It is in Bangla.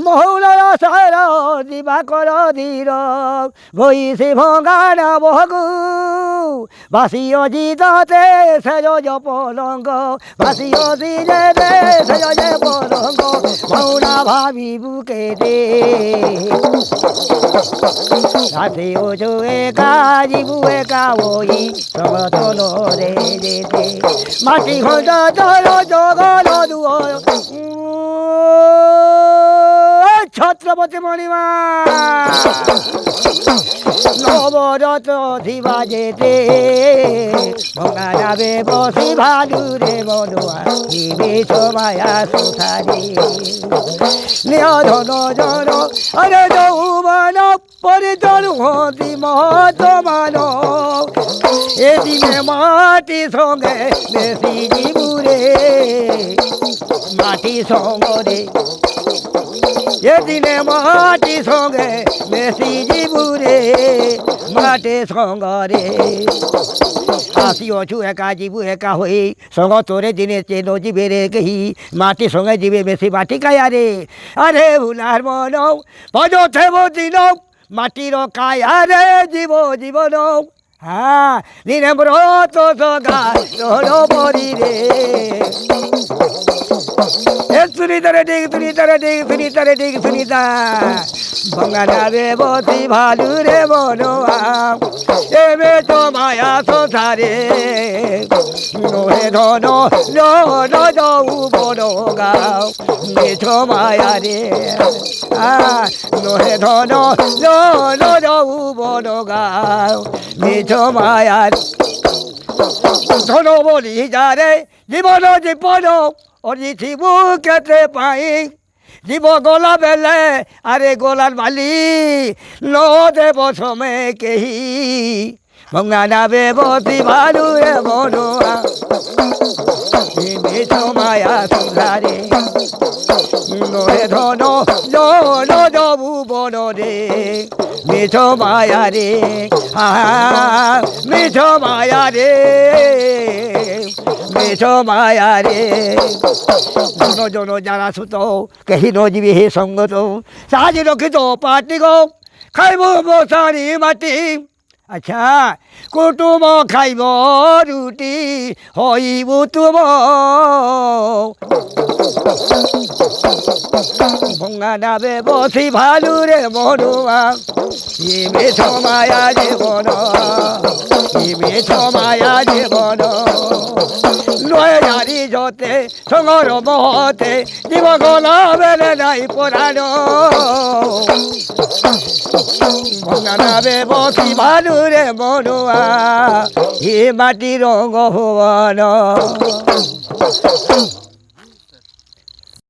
মহুলার সার দিবা কর ধীর বইছে ভঙ্গান বহগু বাসিও জিদতে সেজ পলঙ্গ বাসিও জিদে সেজ পলঙ্গ মৌনা ভাবি বুকে দে রাতে ওজো একা জিবু একা ওই সমতল রে যেতে মাটি খোঁজ জল জগল দুয় ছত্রপতি মণিমা নবরত শিবা যেতে ভঙা যাবে বসি ভালুরে বনুয়া দিবে ছমায়া সুথারে নিয়ধন জন আরে যৌবন পরিজন হতি মহতমান এদিনে মাটি সঙ্গে বেশি জীবুরে মাটি সঙ্গরে এদিনে মাটি সঙ্গে বেশি জীবুরে মাটি সঙ্গরে আসি অছু একা জীবু একা হই সঙ্গ তোরে দিনে চেন জীবে রে কেহি মাটি সঙ্গে জীবে বেশি মাটি কায়া রে আরে ভুলার মন পদ থেব দিন মাটির কায়া রে জীব জীবন হ্যাঁ দিনে ব্রত সগা বরি রে সুনিতা রে ডিগ সুনিতা রে ডিগ সুনিতা রে ডিগ সুনিতা ভঙ্গা যাবে বসি ভালু রে বনোয়া এবে তো মায়া সংসারে নোহে ধন জন যাও বড় গাও মেছো মায়া রে নোহে ধন জন যাও বড় গাও মেছো মায়া ধন বলি যারে জীবন জীবন অজিথিবু কেতে পাই জীব গোলা বেলে আরে গোলার মালি ন দেব সমে কেহি ভঙ্গা যাবে বসি ভালু রে বনোয়া মেছো মায়া সংসারে নহে ধন জন যাবু বড় রে মেছো মায়া রে মেছো মায়া রে মেছো মায়া রে জন জন যারা সুত কেহি ন জীবে হে সঙ্গত সাজি রক্ষিত পাটি গো খাইব বসারি মাটি আচ্ছা কুটুম খাইব রুটি হইব তুম ভঙ্গা যাবে বসি ভালু রে বনুয়া ই মেছো মায়া জীবন ই মেছো মায়া জীবন নয় জারি যতে সঙ্গর মহতে জীব গলা বেলে নাই পরাণ ভঙ্গা যাবে বসি ভালু রে বনুয়া ই মাটি রঙ ভুবন